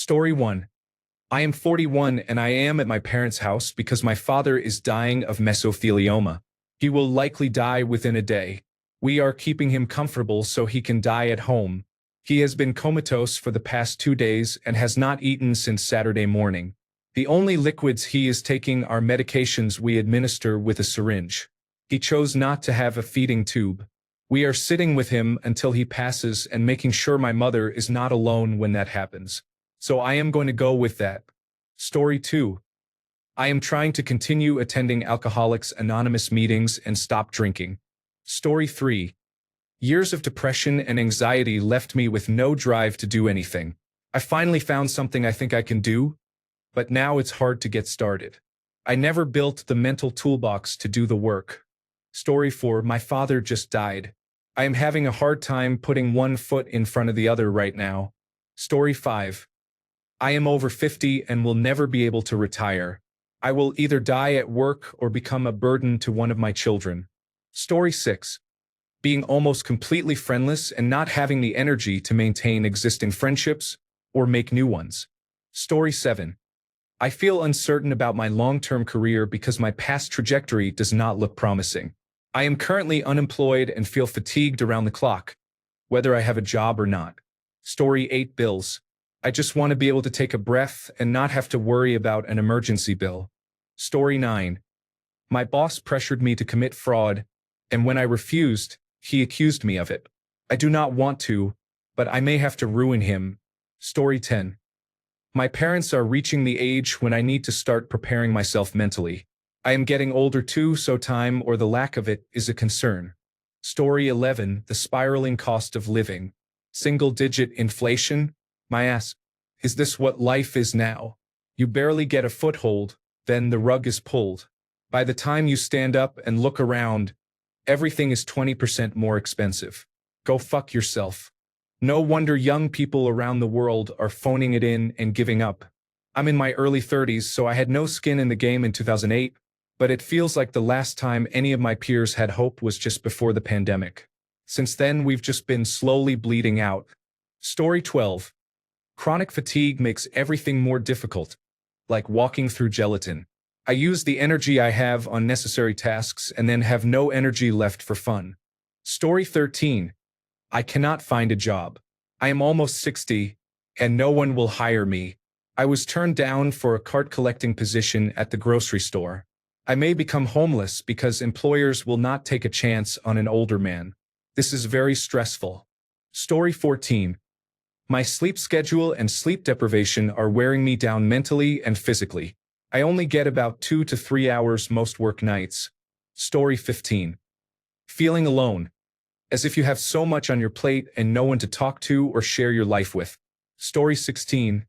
Story 1. I am 41 and I am at my parents' house because my father is dying of mesothelioma. He will likely die within a day. We are keeping him comfortable so he can die at home. He has been comatose for the past 2 days and has not eaten since Saturday morning. The only liquids he is taking are medications we administer with a syringe. He chose not to have a feeding tube. We are sitting with him until he passes and making sure my mother is not alone when that happens. So I am going to go with that. Story 2. I am trying to continue attending Alcoholics Anonymous meetings and stop drinking. Story 3. Years of depression and anxiety left me with no drive to do anything. I finally found something I think I can do, but now it's hard to get started. I never built the mental toolbox to do the work. Story 4. My father just died. I am having a hard time putting one foot in front of the other right now. Story 5. I am over 50 and will never be able to retire. I will either die at work or become a burden to one of my children. Story 6. Being almost completely friendless and not having the energy to maintain existing friendships or make new ones. Story 7. I feel uncertain about my long-term career because my past trajectory does not look promising. I am currently unemployed and feel fatigued around the clock, whether I have a job or not. Story 8. Bills. I just want to be able to take a breath and not have to worry about an emergency bill. Story 9. My boss pressured me to commit fraud, and when I refused, he accused me of it. I do not want to, but I may have to ruin him. Story 10. My parents are reaching the age when I need to start preparing myself mentally. I am getting older too, so time or the lack of it is a concern. Story 11. The spiraling cost of living. Single-digit inflation? My ass. Is this what life is now? You barely get a foothold, then the rug is pulled. By the time you stand up and look around, everything is 20% more expensive. Go fuck yourself. No wonder young people around the world are phoning it in and giving up. I'm in my early 30s, so I had no skin in the game in 2008, but it feels like the last time any of my peers had hope was just before the pandemic. Since then, we've just been slowly bleeding out. Story 12. Chronic fatigue makes everything more difficult, like walking through gelatin. I use the energy I have on necessary tasks and then have no energy left for fun. Story 13. I cannot find a job. I am almost 60, and no one will hire me. I was turned down for a cart collecting position at the grocery store. I may become homeless because employers will not take a chance on an older man. This is very stressful. Story 14. My sleep schedule and sleep deprivation are wearing me down mentally and physically. I only get about 2 to 3 hours most work nights. Story 15. Feeling alone. As if you have so much on your plate and no one to talk to or share your life with. Story 16.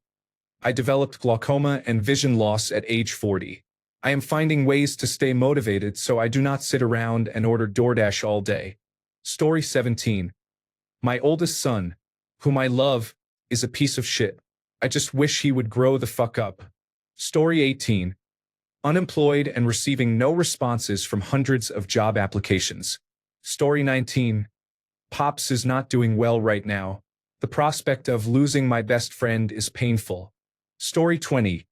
I developed glaucoma and vision loss at age 40. I am finding ways to stay motivated so I do not sit around and order DoorDash all day. Story 17. My oldest son, whom I love, is a piece of shit. I just wish he would grow the fuck up. Story 18. Unemployed and receiving no responses from hundreds of job applications. Story 19. Pops is not doing well right now. The prospect of losing my best friend is painful. Story 20.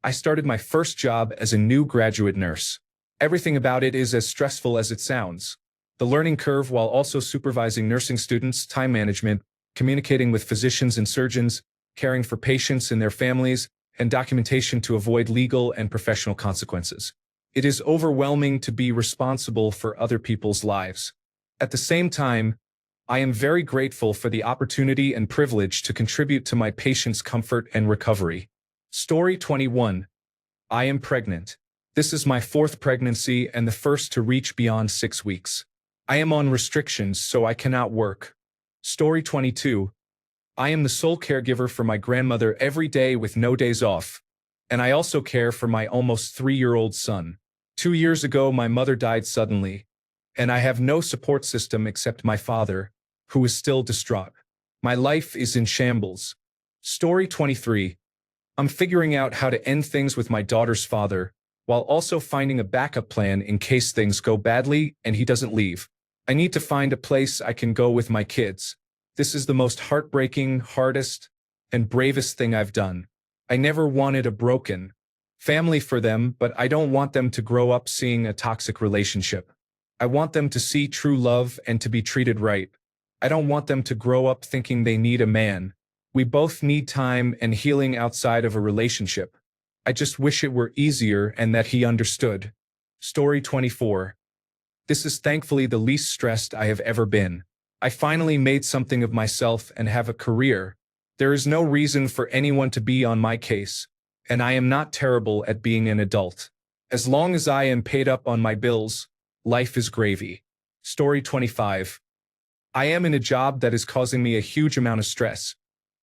I started my first job as a new graduate nurse. Everything about it is as stressful as it sounds. The learning curve while also supervising nursing students, time management, communicating with physicians and surgeons, caring for patients and their families, and documentation to avoid legal and professional consequences. It is overwhelming to be responsible for other people's lives. At the same time, I am very grateful for the opportunity and privilege to contribute to my patients' comfort and recovery. Story 21. I am pregnant. This is my 4th pregnancy and the first to reach beyond 6 weeks. I am on restrictions, so I cannot work. Story 22. I am the sole caregiver for my grandmother every day with no days off, and I also care for my almost 3-year-old son. 2 years ago, my mother died suddenly, and I have no support system except my father, who is still distraught. My life is in shambles. Story 23. I'm figuring out how to end things with my daughter's father, while also finding a backup plan in case things go badly and he doesn't leave. I need to find a place I can go with my kids. This is the most heartbreaking, hardest, and bravest thing I've done. I never wanted a broken family for them, but I don't want them to grow up seeing a toxic relationship. I want them to see true love and to be treated right. I don't want them to grow up thinking they need a man. We both need time and healing outside of a relationship. I just wish it were easier and that he understood. Story 24. This is thankfully the least stressed I have ever been. I finally made something of myself and have a career. There is no reason for anyone to be on my case, and I am not terrible at being an adult. As long as I am paid up on my bills, life is gravy. Story 25. I am in a job that is causing me a huge amount of stress,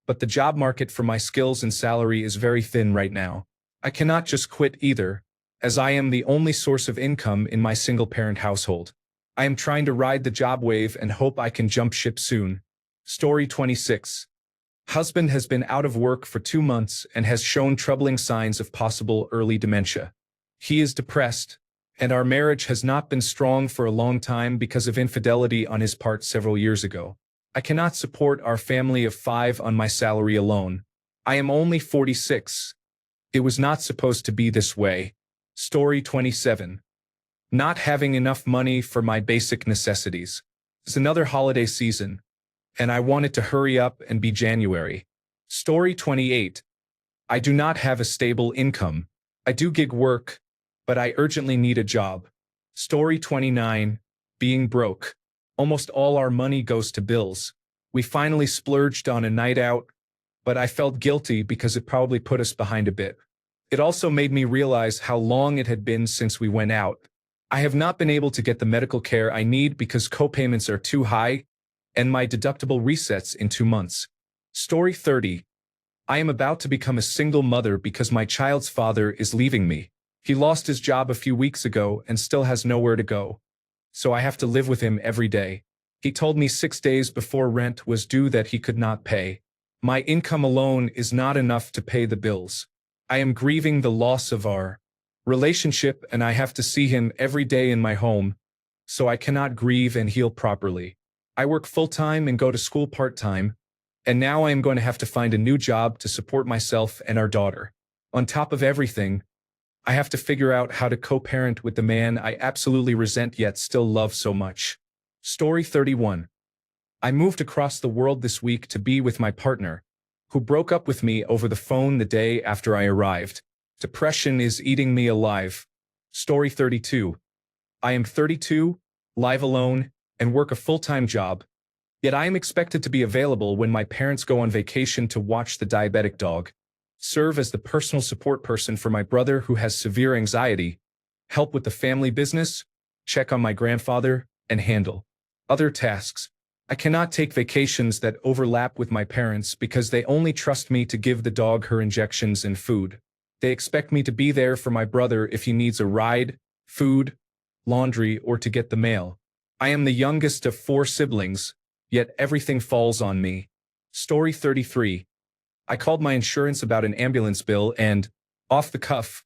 but the job market for my skills and salary is very thin right now. I cannot just quit either, as I am the only source of income in my single-parent household. I am trying to ride the job wave and hope I can jump ship soon. Story 26. Husband has been out of work for 2 months and has shown troubling signs of possible early dementia. He is depressed, and our marriage has not been strong for a long time because of infidelity on his part several years ago. I cannot support our family of 5 on my salary alone. I am only 46. It was not supposed to be this way. Story 27. Not having enough money for my basic necessities. It's another holiday season, and I want it to hurry up and be January. Story 28. I do not have a stable income. I do gig work, but I urgently need a job. Story 29. Being broke. Almost all our money goes to bills. We finally splurged on a night out, but I felt guilty because it probably put us behind a bit. It also made me realize how long it had been since we went out. I have not been able to get the medical care I need because co-payments are too high, and my deductible resets in 2 months. Story 30. I am about to become a single mother because my child's father is leaving me. He lost his job a few weeks ago and still has nowhere to go. So I have to live with him every day. He told me 6 days before rent was due that he could not pay. My income alone is not enough to pay the bills. I am grieving the loss of our relationship, and I have to see him every day in my home, so I cannot grieve and heal properly. I work full-time and go to school part-time, and now I am going to have to find a new job to support myself and our daughter. On top of everything, I have to figure out how to co-parent with the man I absolutely resent yet still love so much. Story 31. I moved across the world this week to be with my partner, who broke up with me over the phone the day after I arrived. Depression is eating me alive. Story 32. I am 32, live alone, and work a full-time job. Yet I am expected to be available when my parents go on vacation to watch the diabetic dog, serve as the personal support person for my brother who has severe anxiety, help with the family business, check on my grandfather, and handle other tasks. I cannot take vacations that overlap with my parents because they only trust me to give the dog her injections and food. They expect me to be there for my brother if he needs a ride, food, laundry, or to get the mail. I am the youngest of 4 siblings, yet everything falls on me. Story 33. I called my insurance about an ambulance bill and, off the cuff,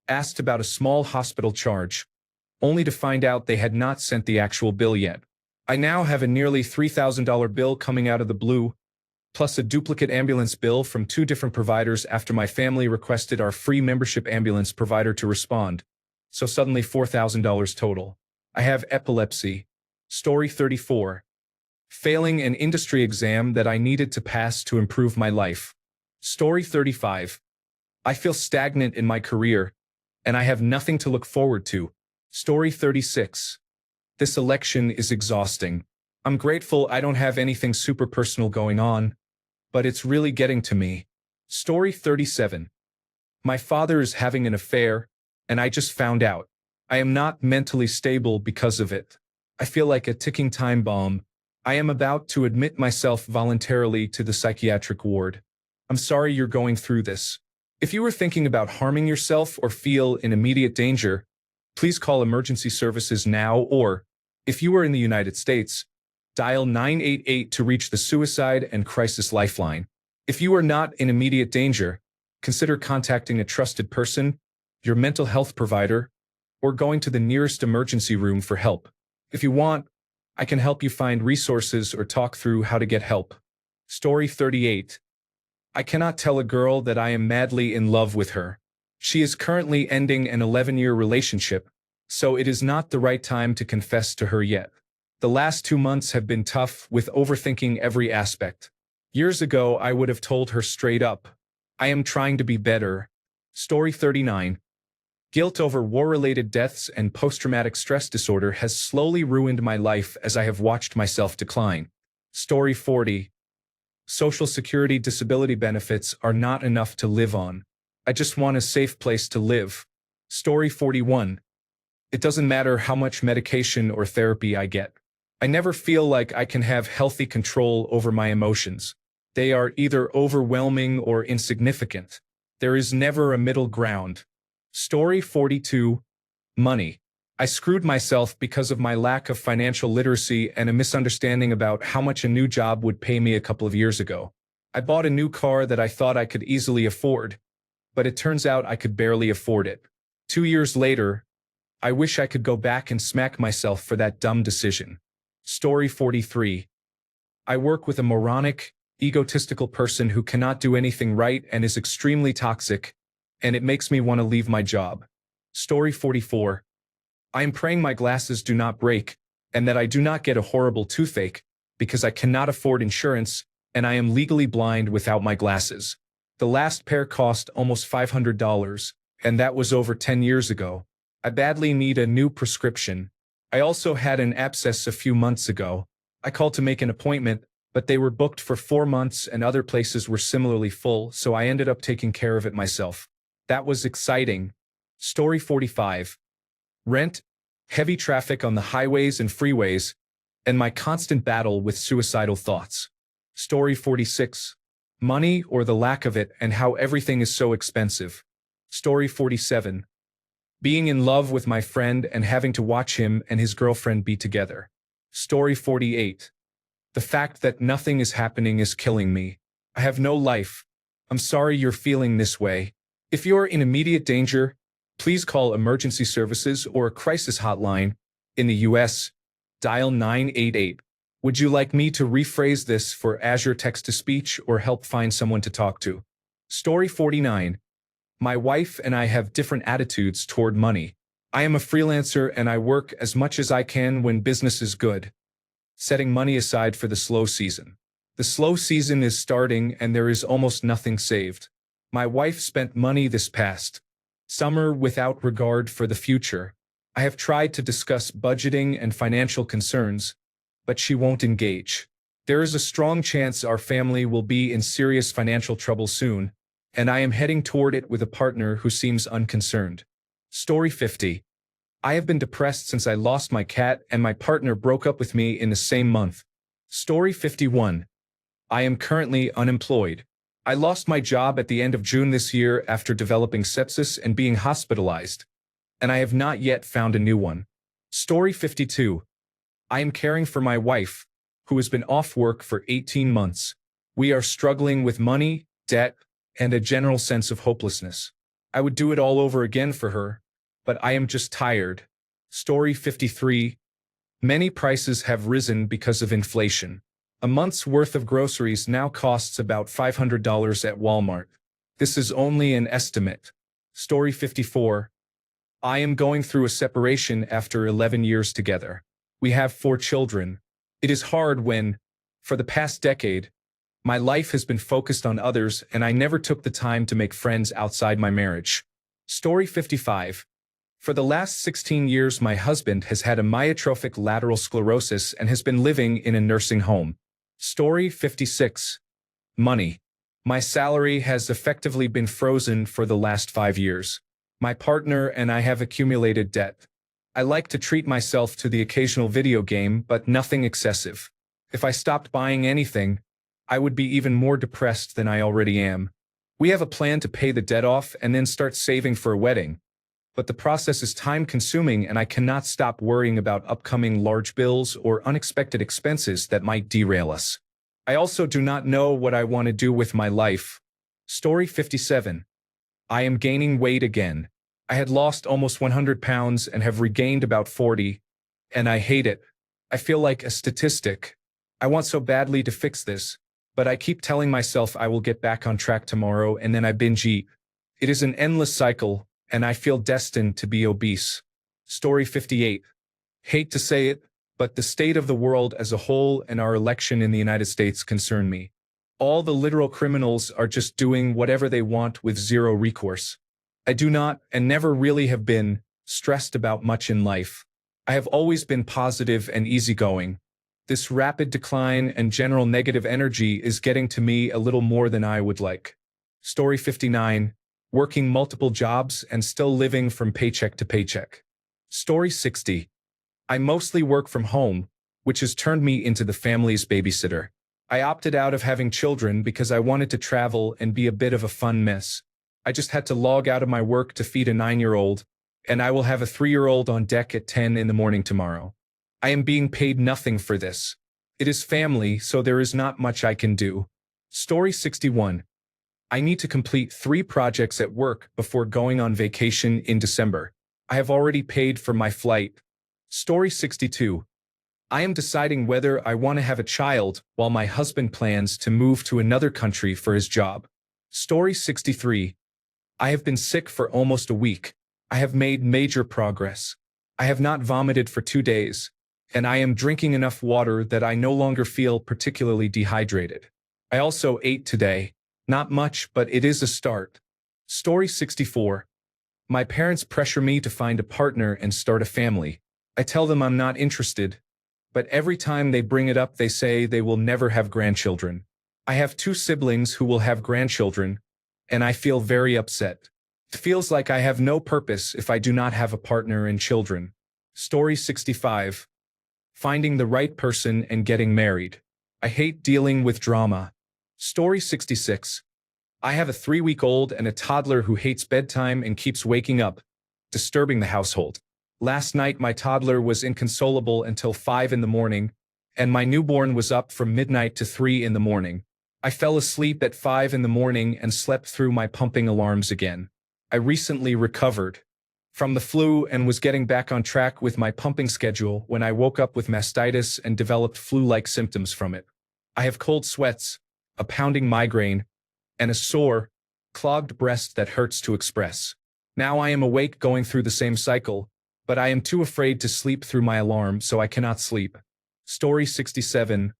asked about a small hospital charge, only to find out they had not sent the actual bill yet. I now have a nearly $3,000 bill coming out of the blue, plus a duplicate ambulance bill from 2 different providers after my family requested our free membership ambulance provider to respond. So suddenly $4,000 total. I have epilepsy. Story 34. Failing an industry exam that I needed to pass to improve my life. Story 35. I feel stagnant in my career, and I have nothing to look forward to. Story 36. This election is exhausting. I'm grateful I don't have anything super personal going on, but it's really getting to me. Story 37. My father is having an affair, and I just found out. I am not mentally stable because of it. I feel like a ticking time bomb. I am about to admit myself voluntarily to the psychiatric ward. I'm sorry you're going through this. If you are thinking about harming yourself or feel in immediate danger, please call emergency services now, or, if you are in the United States, dial 988 to reach the Suicide and Crisis Lifeline. If you are not in immediate danger, consider contacting a trusted person, your mental health provider, or going to the nearest emergency room for help. If you want, I can help you find resources or talk through how to get help. Story 38. I cannot tell a girl that I am madly in love with her. She is currently ending an 11-year relationship, so it is not the right time to confess to her yet. The last 2 months have been tough with overthinking every aspect. Years ago, I would have told her straight up. I am trying to be better. Story 39. Guilt over war-related deaths and post-traumatic stress disorder has slowly ruined my life as I have watched myself decline. Story 40. Social Security disability benefits are not enough to live on. I just want a safe place to live. Story 41. It doesn't matter how much medication or therapy I get. I never feel like I can have healthy control over my emotions. They are either overwhelming or insignificant. There is never a middle ground. Story 42. Money. I screwed myself because of my lack of financial literacy and a misunderstanding about how much a new job would pay me a couple of years ago. I bought a new car that I thought I could easily afford, but it turns out I could barely afford it. 2 years later, I wish I could go back and smack myself for that dumb decision. Story 43. I work with a moronic, egotistical person who cannot do anything right and is extremely toxic, and it makes me want to leave my job. Story 44. I am praying my glasses do not break, and that I do not get a horrible toothache, because I cannot afford insurance, and I am legally blind without my glasses. The last pair cost almost $500, and that was over 10 years ago. I badly need a new prescription. I also had an abscess a few months ago. I called to make an appointment, but they were booked for 4 months and other places were similarly full, so I ended up taking care of it myself. That was exciting. Story 45. Rent, heavy traffic on the highways and freeways, and my constant battle with suicidal thoughts. Story 46. Money or the lack of it and how everything is so expensive. Story 47. Being in love with my friend and having to watch him and his girlfriend be together. Story 48. The fact that nothing is happening is killing me. I have no life. I'm sorry you're feeling this way. If you're in immediate danger, please call emergency services or a crisis hotline. In the US, dial 988. Would you like me to rephrase this for Azure text-to-speech or help find someone to talk to? Story 49. My wife and I have different attitudes toward money. I am a freelancer and I work as much as I can when business is good, setting money aside for the slow season. The slow season is starting and there is almost nothing saved. My wife spent money this past summer without regard for the future. I have tried to discuss budgeting and financial concerns, but she won't engage. There is a strong chance our family will be in serious financial trouble soon, and I am heading toward it with a partner who seems unconcerned. Story 50. I have been depressed since I lost my cat and my partner broke up with me in the same month. Story 51. I am currently unemployed. I lost my job at the end of June this year after developing sepsis and being hospitalized, and I have not yet found a new one. Story 52. I am caring for my wife, who has been off work for 18 months. We are struggling with money, debt, and a general sense of hopelessness. I would do it all over again for her, but I am just tired. Story 53. Many prices have risen because of inflation. A month's worth of groceries now costs about $500 at Walmart. This is only an estimate. Story 54. I am going through a separation after 11 years together. We have 4 children. It is hard when, for the past decade, my life has been focused on others and I never took the time to make friends outside my marriage. Story 55. For the last 16 years, my husband has had a myotrophic lateral sclerosis and has been living in a nursing home. Story 56. Money. My salary has effectively been frozen for the last 5 years. My partner and I have accumulated debt. I like to treat myself to the occasional video game, but nothing excessive. If I stopped buying anything, I would be even more depressed than I already am. We have a plan to pay the debt off and then start saving for a wedding. But the process is time-consuming and I cannot stop worrying about upcoming large bills or unexpected expenses that might derail us. I also do not know what I want to do with my life. Story 57. I am gaining weight again. I had lost almost 100 pounds and have regained about 40, and I hate it. I feel like a statistic. I want so badly to fix this, But I keep telling myself I will get back on track tomorrow and then I binge eat. It is an endless cycle, and I feel destined to be obese. Story 58. Hate to say it, but the state of the world as a whole and our election in the United States concern me. All the literal criminals are just doing whatever they want with zero recourse. I do not, and never really have been, stressed about much in life. I have always been positive and easygoing. This rapid decline and general negative energy is getting to me a little more than I would like. Story 59. Working multiple jobs and still living from paycheck to paycheck. Story 60. I mostly work from home, which has turned me into the family's babysitter. I opted out of having children because I wanted to travel and be a bit of a fun mess. I just had to log out of my work to feed a 9-year-old, and I will have a 3-year-old on deck at 10 in the morning tomorrow. I am being paid nothing for this. It is family, so there is not much I can do. Story 61. I need to complete 3 projects at work before going on vacation in December. I have already paid for my flight. Story 62. I am deciding whether I want to have a child while my husband plans to move to another country for his job. Story 63. I have been sick for almost a week. I have made major progress. I have not vomited for 2 days, and I am drinking enough water that I no longer feel particularly dehydrated. I also ate today. Not much, but it is a start. Story 64. My parents pressure me to find a partner and start a family. I tell them I'm not interested, but every time they bring it up they say they will never have grandchildren. I have 2 siblings who will have grandchildren, and I feel very upset. It feels like I have no purpose if I do not have a partner and children. Story 65. Finding the right person and getting married. I hate dealing with drama. Story 66. I have a 3-week-old and a toddler who hates bedtime and keeps waking up, disturbing the household. Last night my toddler was inconsolable until 5 in the morning, and my newborn was up from midnight to 3 in the morning. I fell asleep at 5 in the morning and slept through my pumping alarms again. I recently recovered from the flu and was getting back on track with my pumping schedule when I woke up with mastitis and developed flu-like symptoms from it. I have cold sweats, a pounding migraine, and a sore, clogged breast that hurts to express. Now I am awake going through the same cycle, but I am too afraid to sleep through my alarm, so I cannot sleep. Story 67.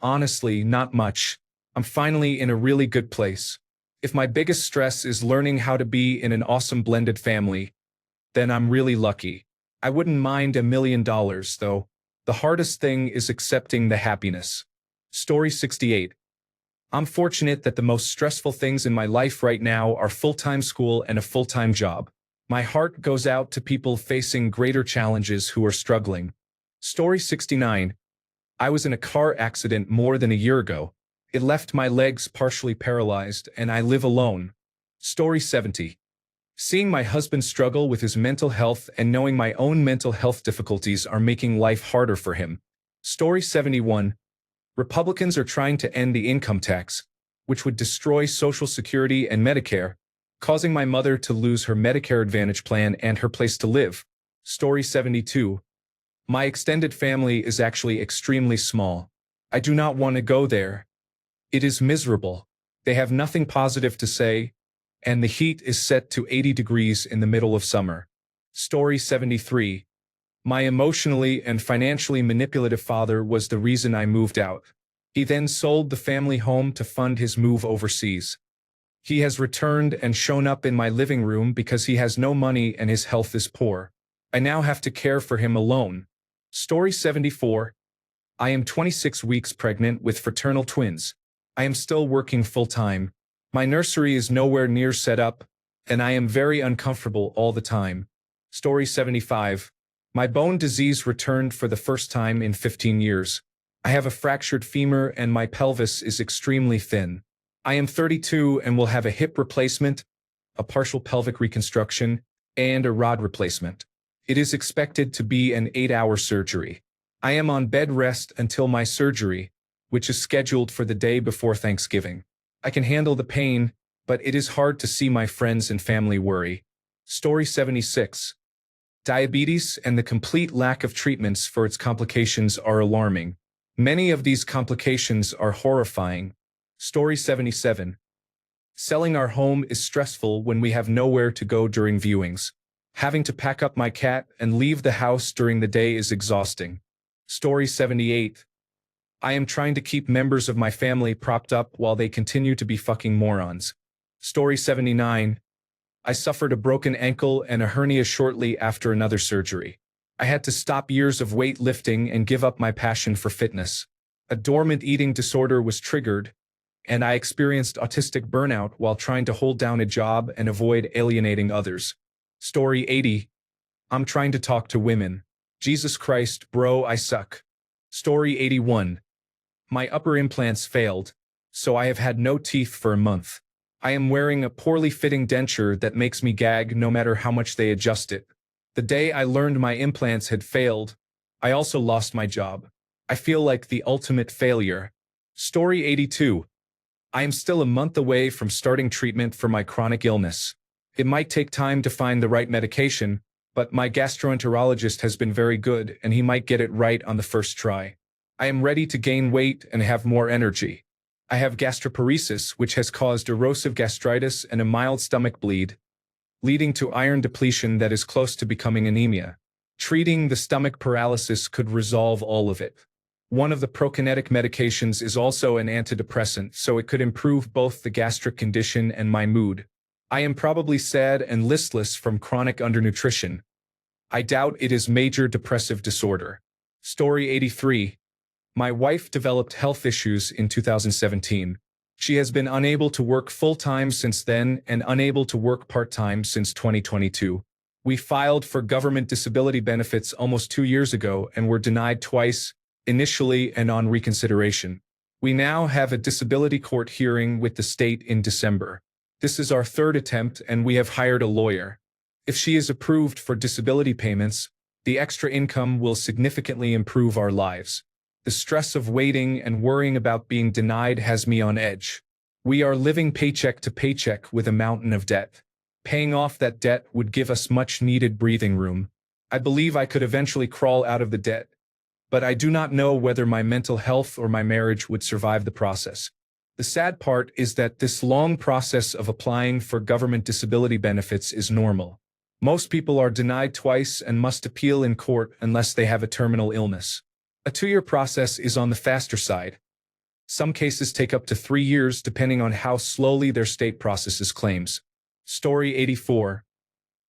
Honestly, not much. I'm finally in a really good place. If my biggest stress is learning how to be in an awesome blended family, then I'm really lucky. I wouldn't mind $1 million, though. The hardest thing is accepting the happiness. Story 68. I'm fortunate that the most stressful things in my life right now are full-time school and a full-time job. My heart goes out to people facing greater challenges who are struggling. Story 69. I was in a car accident more than a year ago. It left my legs partially paralyzed, and I live alone. Story 70. Seeing my husband struggle with his mental health and knowing my own mental health difficulties are making life harder for him. Story 71. Republicans are trying to end the income tax, which would destroy Social Security and Medicare, causing my mother to lose her Medicare Advantage plan and her place to live. Story 72. My extended family is actually extremely small. I do not want to go there. It is miserable. They have nothing positive to say, and the heat is set to 80 degrees in the middle of summer. Story 73. My emotionally and financially manipulative father was the reason I moved out. He then sold the family home to fund his move overseas. He has returned and shown up in my living room because he has no money and his health is poor. I now have to care for him alone. Story 74. I am 26 weeks pregnant with fraternal twins. I am still working full-time. My nursery is nowhere near set up, and I am very uncomfortable all the time. Story 75. My bone disease returned for the first time in 15 years. I have a fractured femur and my pelvis is extremely thin. I am 32 and will have a hip replacement, a partial pelvic reconstruction, and a rod replacement. It is expected to be an 8-hour surgery. I am on bed rest until my surgery, which is scheduled for the day before Thanksgiving. I can handle the pain, but it is hard to see my friends and family worry. Story 76. Diabetes and the complete lack of treatments for its complications are alarming. Many of these complications are horrifying, Story 77. Selling our home is stressful when we have nowhere to go during viewings. Having to pack up my cat and leave the house during the day is exhausting. Story 78. I am trying to keep members of my family propped up while they continue to be fucking morons. Story 79. I suffered a broken ankle and a hernia shortly after another surgery. I had to stop years of weightlifting and give up my passion for fitness. A dormant eating disorder was triggered, and I experienced autistic burnout while trying to hold down a job and avoid alienating others. Story 80. I'm trying to talk to women. Jesus Christ, bro, I suck. Story 81. My upper implants failed, so I have had no teeth for a month. I am wearing a poorly fitting denture that makes me gag no matter how much they adjust it. The day I learned my implants had failed, I also lost my job. I feel like the ultimate failure. Story 82. I am still a month away from starting treatment for my chronic illness. It might take time to find the right medication, but my gastroenterologist has been very good and he might get it right on the first try. I am ready to gain weight and have more energy. I have gastroparesis, which has caused erosive gastritis and a mild stomach bleed, leading to iron depletion that is close to becoming anemia. Treating the stomach paralysis could resolve all of it. One of the prokinetic medications is also an antidepressant, so it could improve both the gastric condition and my mood. I am probably sad and listless from chronic undernutrition. I doubt it is major depressive disorder. Story 83. My wife developed health issues in 2017. She has been unable to work full-time since then and unable to work part-time since 2022. We filed for government disability benefits almost 2 years ago and were denied twice, initially and on reconsideration. We now have a disability court hearing with the state in December. This is our third attempt and we have hired a lawyer. If she is approved for disability payments, the extra income will significantly improve our lives. The stress of waiting and worrying about being denied has me on edge. We are living paycheck to paycheck with a mountain of debt. Paying off that debt would give us much-needed breathing room. I believe I could eventually crawl out of the debt, but I do not know whether my mental health or my marriage would survive the process. The sad part is that this long process of applying for government disability benefits is normal. Most people are denied twice and must appeal in court unless they have a terminal illness. A 2-year process is on the faster side. Some cases take up to 3 years depending on how slowly their state processes claims. Story 84.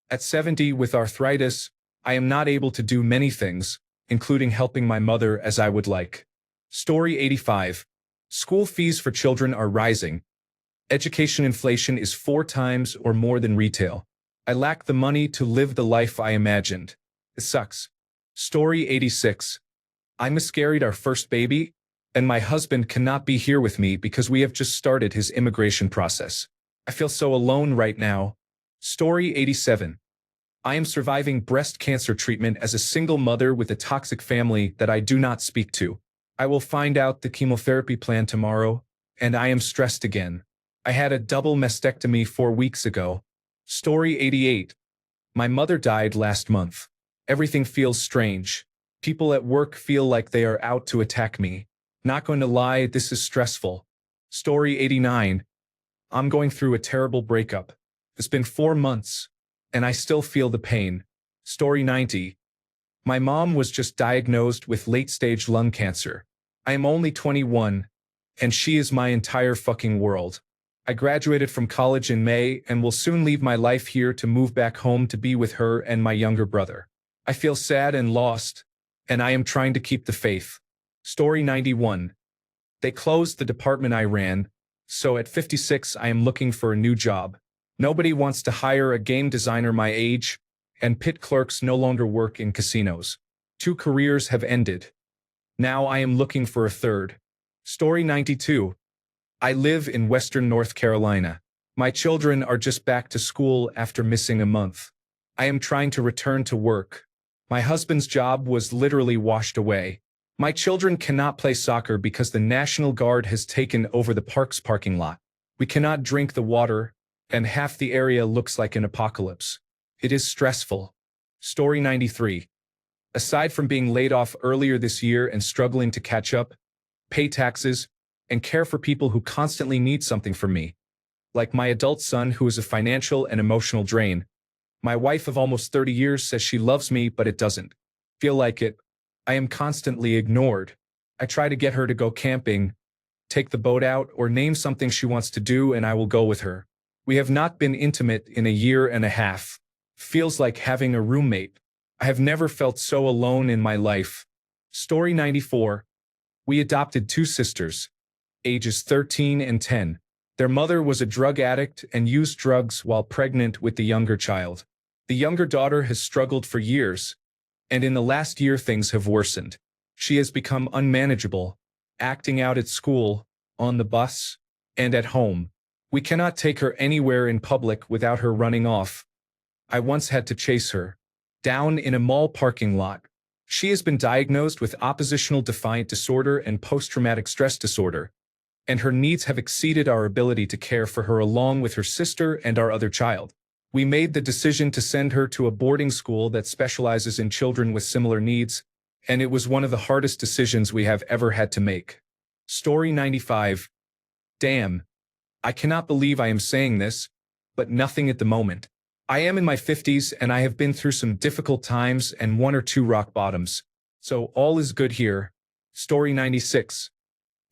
At 70 with arthritis, I am not able to do many things, including helping my mother as I would like. Story 85. School fees for children are rising. Education inflation is 4 times or more than retail. I lack the money to live the life I imagined. It sucks. Story 86. I miscarried our first baby, and my husband cannot be here with me because we have just started his immigration process. I feel so alone right now. Story 87. I am surviving breast cancer treatment as a single mother with a toxic family that I do not speak to. I will find out the chemotherapy plan tomorrow, and I am stressed again. I had a double mastectomy 4 weeks ago. Story 88. My mother died last month. Everything feels strange. People at work feel like they are out to attack me. Not going to lie, this is stressful. Story 89. I'm going through a terrible breakup. It's been 4 months, and I still feel the pain. Story 90. My mom was just diagnosed with late-stage lung cancer. I am only 21, and she is my entire fucking world. I graduated from college in May and will soon leave my life here to move back home to be with her and my younger brother. I feel sad and lost, and I am trying to keep the faith. Story 91. They closed the department I ran, so at 56 I am looking for a new job. Nobody wants to hire a game designer my age, and pit clerks no longer work in casinos. 2 careers have ended. Now I am looking for a third. Story 92. I live in Western North Carolina. My children are just back to school after missing a month. I am trying to return to work. My husband's job was literally washed away. My children cannot play soccer because the National Guard has taken over the park's parking lot. We cannot drink the water, and half the area looks like an apocalypse. It is stressful. Story 93. Aside from being laid off earlier this year and struggling to catch up, pay taxes, and care for people who constantly need something from me, like my adult son who is a financial and emotional drain. My wife of almost 30 years says she loves me, but it doesn't feel like it. I am constantly ignored. I try to get her to go camping, take the boat out, or name something she wants to do, and I will go with her. We have not been intimate in a year and a half. Feels like having a roommate. I have never felt so alone in my life. Story 94. We adopted two sisters, ages 13 and 10. Their mother was a drug addict and used drugs while pregnant with the younger child. The younger daughter has struggled for years, and in the last year things have worsened. She has become unmanageable, acting out at school, on the bus, and at home. We cannot take her anywhere in public without her running off. I once had to chase her down in a mall parking lot. She has been diagnosed with oppositional defiant disorder and post-traumatic stress disorder, and her needs have exceeded our ability to care for her along with her sister and our other child. We made the decision to send her to a boarding school that specializes in children with similar needs, and it was one of the hardest decisions we have ever had to make. Story 95. Damn. I cannot believe I am saying this, but nothing at the moment. I am in my 50s and I have been through some difficult times and one or two rock bottoms. So all is good here. Story 96.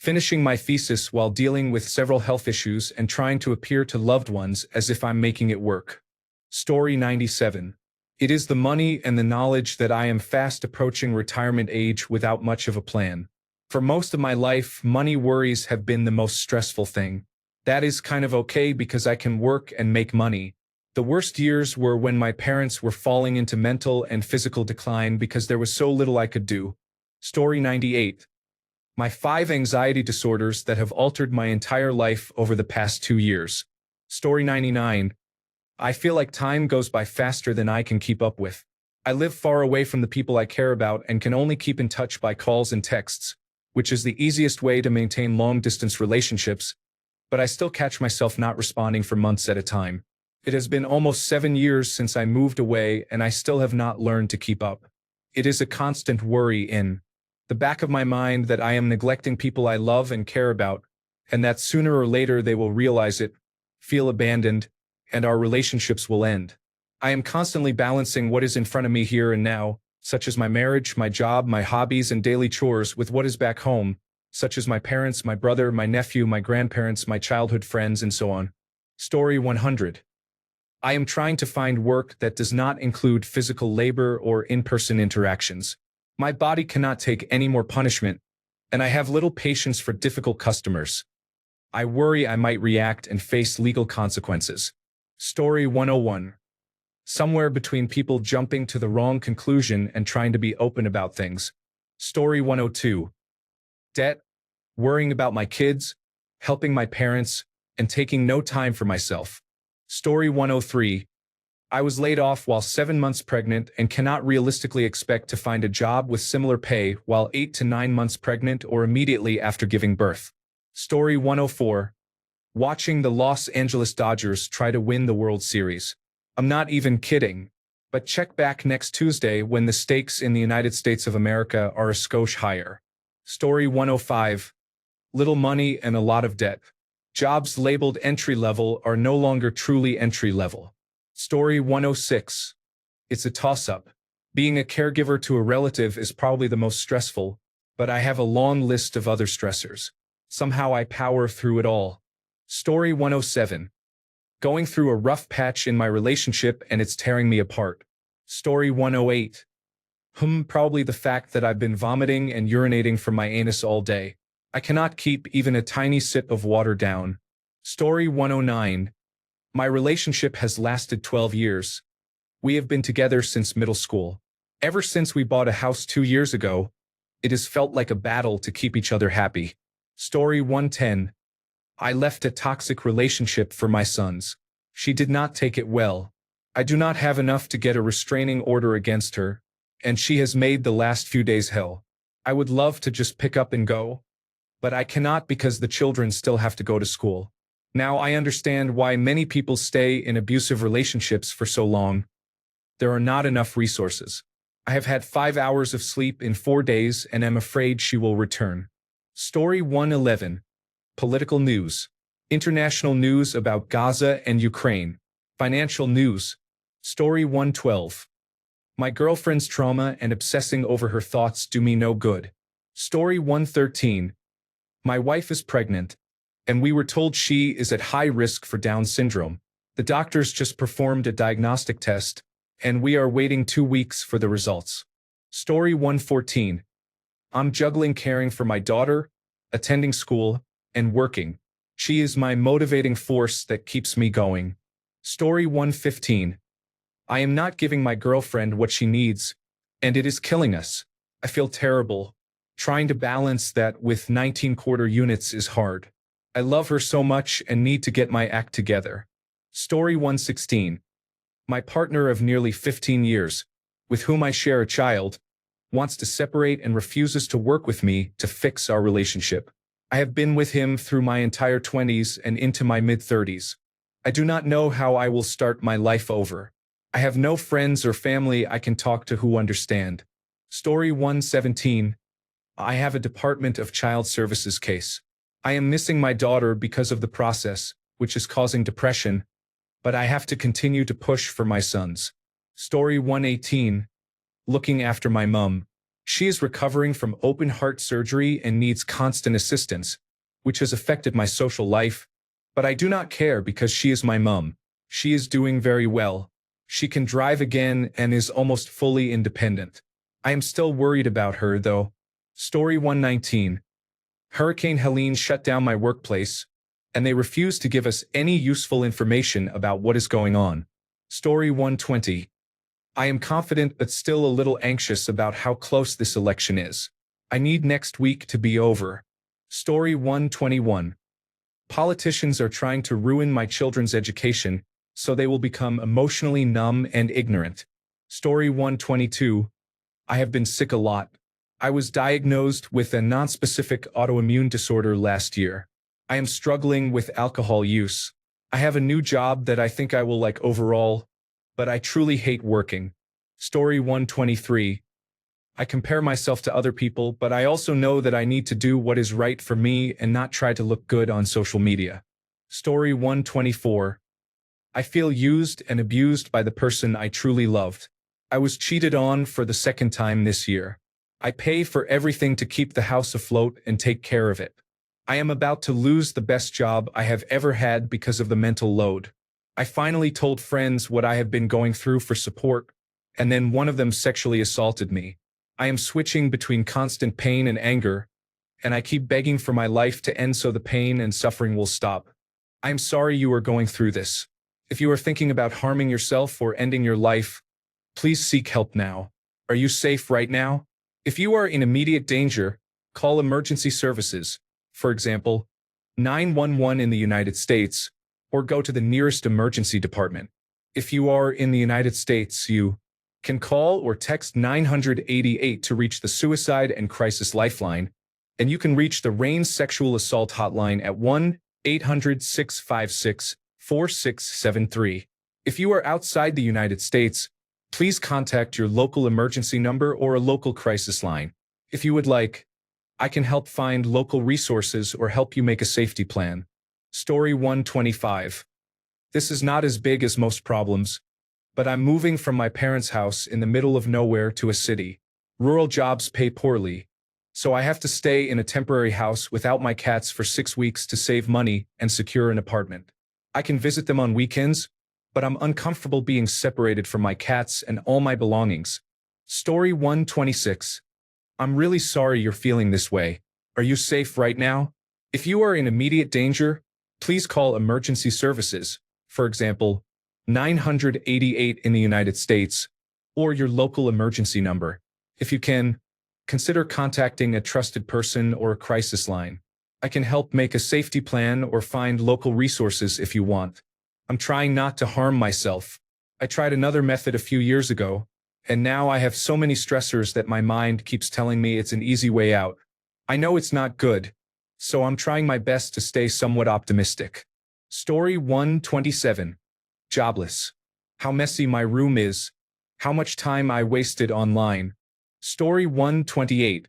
Finishing my thesis while dealing with several health issues and trying to appear to loved ones as if I'm making it work. Story 97. It is the money and the knowledge that I am fast approaching retirement age without much of a plan. For most of my life, money worries have been the most stressful thing. That is kind of okay because I can work and make money. The worst years were when my parents were falling into mental and physical decline because there was so little I could do. Story 98. My 5 anxiety disorders that have altered my entire life over the past 2 years. Story 99. I feel like time goes by faster than I can keep up with. I live far away from the people I care about and can only keep in touch by calls and texts, which is the easiest way to maintain long-distance relationships, but I still catch myself not responding for months at a time. It has been almost 7 years since I moved away and I still have not learned to keep up. It is a constant worry in the back of my mind that I am neglecting people I love and care about, and that sooner or later they will realize it, feel abandoned, and our relationships will end. I am constantly balancing what is in front of me here and now, such as my marriage, my job, my hobbies, and daily chores, with what is back home, such as my parents, my brother, my nephew, my grandparents, my childhood friends, and so on. Story 100. I am trying to find work that does not include physical labor or in-person interactions. My body cannot take any more punishment, and I have little patience for difficult customers. I worry I might react and face legal consequences. Story 101. Somewhere between people jumping to the wrong conclusion and trying to be open about things. Story 102. Debt, worrying about my kids, helping my parents, and taking no time for myself. Story 103. I was laid off while 7 months pregnant and cannot realistically expect to find a job with similar pay while 8 to 9 months pregnant or immediately after giving birth. Story 104. Watching the Los Angeles Dodgers try to win the World Series. I'm not even kidding. But check back next Tuesday when the stakes in the United States of America are a skosh higher. Story 105. Little money and a lot of debt. Jobs labeled entry-level are no longer truly entry-level. Story 106. It's a toss-up. Being a caregiver to a relative is probably the most stressful, but I have a long list of other stressors. Somehow I power through it all. Story 107. Going through a rough patch in my relationship and it's tearing me apart. Story 108. Probably the fact that I've been vomiting and urinating from my anus all day. I cannot keep even a tiny sip of water down. Story 109. My relationship has lasted 12 years. We have been together since middle school. Ever since we bought a house 2 years ago, it has felt like a battle to keep each other happy. Story 110. I left a toxic relationship for my sons. She did not take it well. I do not have enough to get a restraining order against her, and she has made the last few days hell. I would love to just pick up and go, but I cannot because the children still have to go to school. Now I understand why many people stay in abusive relationships for so long. There are not enough resources. I have had 5 hours of sleep in 4 days and am afraid she will return. Story 111. Political news. International news about Gaza and Ukraine. Financial news. Story 112. My girlfriend's trauma and obsessing over her thoughts do me no good. Story 113. My wife is pregnant, and we were told she is at high risk for Down syndrome. The doctors just performed a diagnostic test, and we are waiting 2 weeks for the results. Story 114. I'm juggling caring for my daughter, attending school, and working. She is my motivating force that keeps me going. Story 115. I am not giving my girlfriend what she needs, and it is killing us. I feel terrible. Trying to balance that with 19 quarter units is hard. I love her so much and need to get my act together. Story 116. My partner of nearly 15 years, with whom I share a child, wants to separate and refuses to work with me to fix our relationship. I have been with him through my entire 20s and into my mid-30s. I do not know how I will start my life over. I have no friends or family I can talk to who understand. Story 117. I have a Department of Child Services case. I am missing my daughter because of the process, which is causing depression, but I have to continue to push for my sons. Story 118. Looking after my mum. She is recovering from open heart surgery and needs constant assistance, which has affected my social life, but I do not care because she is my mum. She is doing very well. She can drive again and is almost fully independent. I am still worried about her, though. Story 119. Hurricane Helene shut down my workplace, and they refuse to give us any useful information about what is going on. Story 120. I am confident but still a little anxious about how close this election is. I need next week to be over. Story 121. Politicians are trying to ruin my children's education, so they will become emotionally numb and ignorant. Story 122. I have been sick a lot. I was diagnosed with a nonspecific autoimmune disorder last year. I am struggling with alcohol use. I have a new job that I think I will like overall, but I truly hate working. Story 123. I compare myself to other people, but I also know that I need to do what is right for me and not try to look good on social media. Story 124. I feel used and abused by the person I truly loved. I was cheated on for the second time this year. I pay for everything to keep the house afloat and take care of it. I am about to lose the best job I have ever had because of the mental load. I finally told friends what I have been going through for support, and then one of them sexually assaulted me. I am switching between constant pain and anger, and I keep begging for my life to end so the pain and suffering will stop. I am sorry you are going through this. If you are thinking about harming yourself or ending your life, please seek help now. Are you safe right now? If you are in immediate danger, call emergency services, for example, 911 in the United States, or go to the nearest emergency department. If you are in the United States, you can call or text 988 to reach the Suicide and Crisis Lifeline, and you can reach the RAIN's Sexual Assault Hotline at 1-800-656-4673. If you are outside the United States, please contact your local emergency number or a local crisis line. If you would like, I can help find local resources or help you make a safety plan. Story 125. This is not as big as most problems, but I'm moving from my parents' house in the middle of nowhere to a city. Rural jobs pay poorly, so I have to stay in a temporary house without my cats for 6 weeks to save money and secure an apartment. I can visit them on weekends, but I'm uncomfortable being separated from my cats and all my belongings. Story 126. I'm really sorry you're feeling this way. Are you safe right now? If you are in immediate danger, please call emergency services, for example, 988 in the United States, or your local emergency number. If you can, consider contacting a trusted person or a crisis line. I can help make a safety plan or find local resources if you want. I'm trying not to harm myself. I tried another method a few years ago, and now I have so many stressors that my mind keeps telling me it's an easy way out. I know it's not good, so I'm trying my best to stay somewhat optimistic. Story 127. Jobless. How messy my room is. How much time I wasted online. Story 128.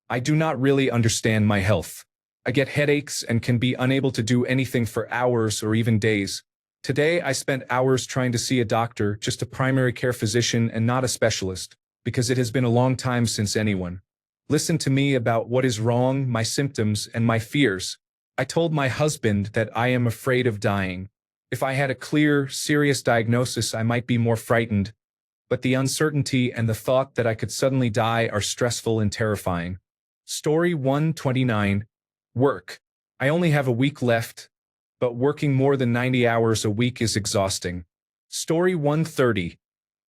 I do not really understand my health. I get headaches and can be unable to do anything for hours or even days. Today, I spent hours trying to see a doctor, just a primary care physician and not a specialist, because it has been a long time since anyone listened to me about what is wrong, my symptoms, and my fears. I told my husband that I am afraid of dying. If I had a clear, serious diagnosis, I might be more frightened, but the uncertainty and the thought that I could suddenly die are stressful and terrifying. Story 129. Work. I only have a week left, but working more than 90 hours a week is exhausting. Story 130.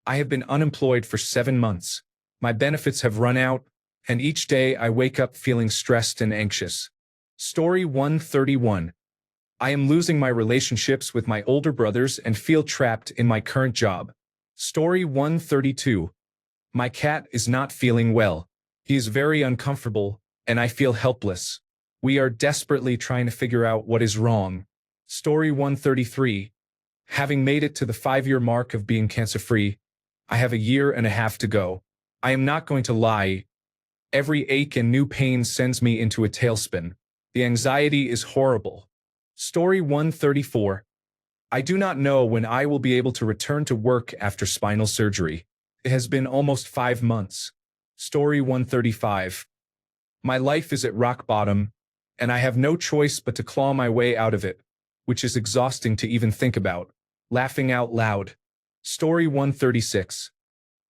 I have been unemployed for 7 months. My benefits have run out, and each day I wake up feeling stressed and anxious. Story 131. I am losing my relationships with my older brothers and feel trapped in my current job. Story 132. My cat is not feeling well. He is very uncomfortable, and I feel helpless. We are desperately trying to figure out what is wrong. Story 133. Having made it to the 5-year mark of being cancer-free, I have a year and a half to go. I am not going to lie. Every ache and new pain sends me into a tailspin. The anxiety is horrible. Story 134. I do not know when I will be able to return to work after spinal surgery. It has been almost 5 months. Story 135. My life is at rock bottom, and I have no choice but to claw my way out of it, which is exhausting to even think about. Laughing out loud. Story 136.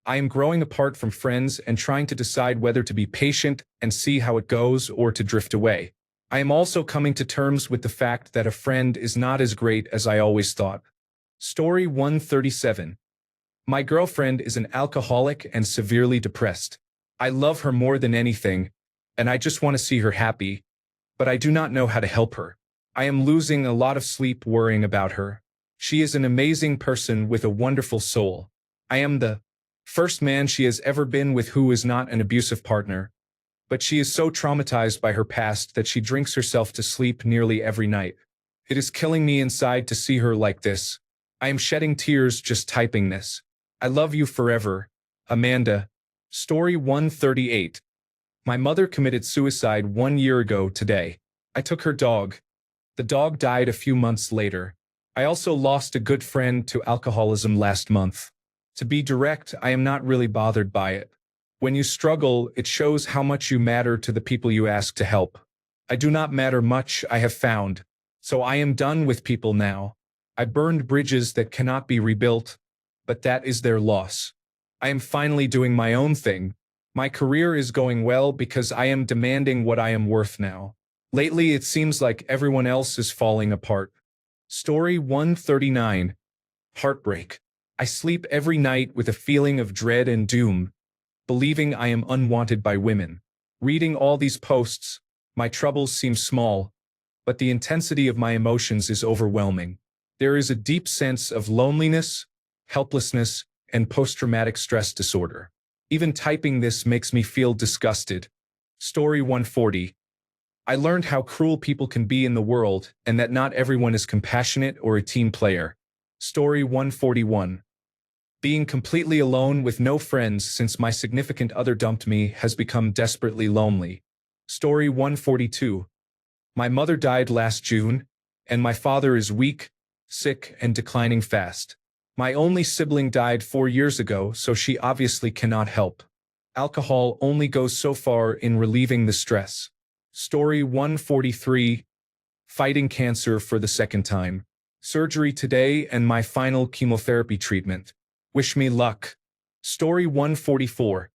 I am growing apart from friends and trying to decide whether to be patient and see how it goes or to drift away. I am also coming to terms with the fact that a friend is not as great as I always thought. Story 137. My girlfriend is an alcoholic and severely depressed. I love her more than anything, and I just want to see her happy, but I do not know how to help her. I am losing a lot of sleep worrying about her. She is an amazing person with a wonderful soul. I am the first man she has ever been with who is not an abusive partner, but she is so traumatized by her past that she drinks herself to sleep nearly every night. It is killing me inside to see her like this. I am shedding tears just typing this. I love you forever, Amanda. Story 138. My mother committed suicide 1 year ago today. I took her dog. The dog died a few months later. I also lost a good friend to alcoholism last month. To be direct, I am not really bothered by it. When you struggle, it shows how much you matter to the people you ask to help. I do not matter much, I have found. So I am done with people now. I burned bridges that cannot be rebuilt, but that is their loss. I am finally doing my own thing. My career is going well because I am demanding what I am worth now. Lately, it seems like everyone else is falling apart. Story 139. Heartbreak. I sleep every night with a feeling of dread and doom, believing I am unwanted by women. Reading all these posts, my troubles seem small, but the intensity of my emotions is overwhelming. There is a deep sense of loneliness, helplessness, and post-traumatic stress disorder. Even typing this makes me feel disgusted. Story 140. I learned how cruel people can be in the world and that not everyone is compassionate or a team player. Story 141. Being completely alone with no friends since my significant other dumped me has become desperately lonely. Story 142. My mother died last June, and my father is weak, sick, and declining fast. My only sibling died 4 years ago, so she obviously cannot help. Alcohol only goes so far in relieving the stress. Story 143. Fighting cancer for the second time. Surgery today and my final chemotherapy treatment. Wish me luck. Story 144.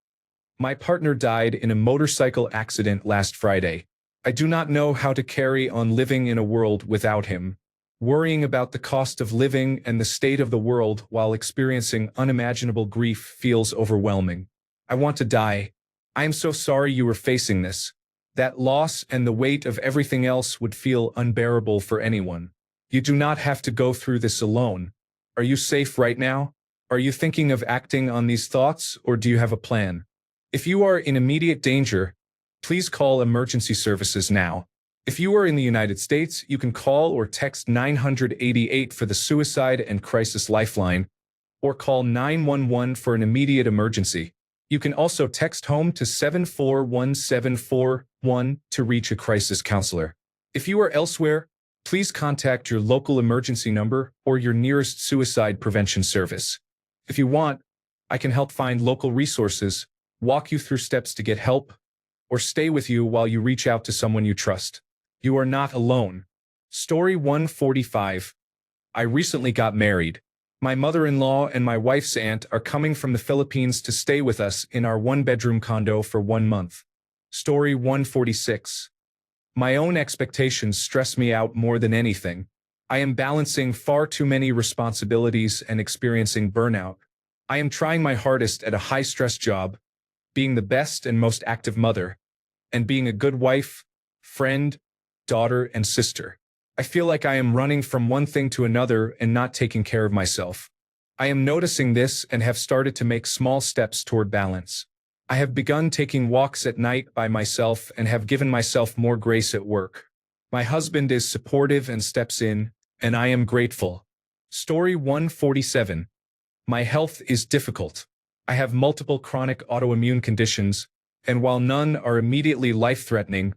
My partner died in a motorcycle accident last Friday. I do not know how to carry on living in a world without him. Worrying about the cost of living and the state of the world while experiencing unimaginable grief feels overwhelming. I want to die. I am so sorry you were facing this. That loss and the weight of everything else would feel unbearable for anyone. You do not have to go through this alone. Are you safe right now? Are you thinking of acting on these thoughts, or do you have a plan? If you are in immediate danger, please call emergency services now. If you are in the United States, you can call or text 988 for the Suicide and Crisis Lifeline, or call 911 for an immediate emergency. You can also text HOME to 74174 1. To reach a crisis counselor. If you are elsewhere, please contact your local emergency number or your nearest suicide prevention service. If you want, I can help find local resources, walk you through steps to get help, or stay with you while you reach out to someone you trust. You are not alone. Story 145. I recently got married. My mother-in-law and my wife's aunt are coming from the Philippines to stay with us in our one-bedroom condo for 1 month. Story 146. My own expectations stress me out more than anything. I am balancing far too many responsibilities and experiencing burnout. I am trying my hardest at a high-stress job, being the best and most active mother, and being a good wife, friend, daughter, and sister. I feel like I am running from one thing to another and not taking care of myself. I am noticing this and have started to make small steps toward balance. I have begun taking walks at night by myself and have given myself more grace at work. My husband is supportive and steps in, and I am grateful. Story 147. My health is difficult. I have multiple chronic autoimmune conditions, and while none are immediately life-threatening,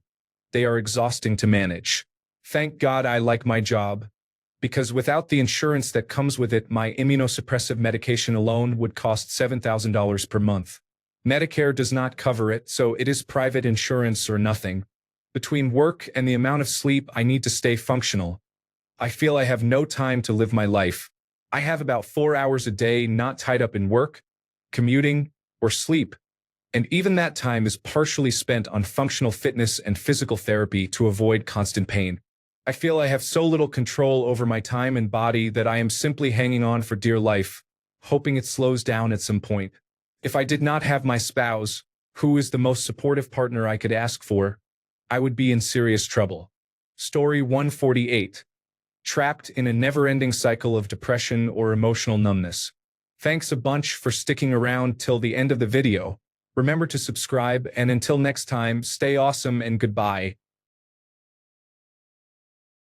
they are exhausting to manage. Thank God I like my job, because without the insurance that comes with it, my immunosuppressive medication alone would cost $7,000 per month. Medicare does not cover it, so it is private insurance or nothing. Between work and the amount of sleep I need to stay functional, I feel I have no time to live my life. I have about 4 hours a day not tied up in work, commuting, or sleep, and even that time is partially spent on functional fitness and physical therapy to avoid constant pain. I feel I have so little control over my time and body that I am simply hanging on for dear life, hoping it slows down at some point. If I did not have my spouse, who is the most supportive partner I could ask for, I would be in serious trouble. Story 148. Trapped in a never-ending cycle of depression or emotional numbness. Thanks a bunch for sticking around till the end of the video. Remember to subscribe, and until next time, stay awesome and goodbye.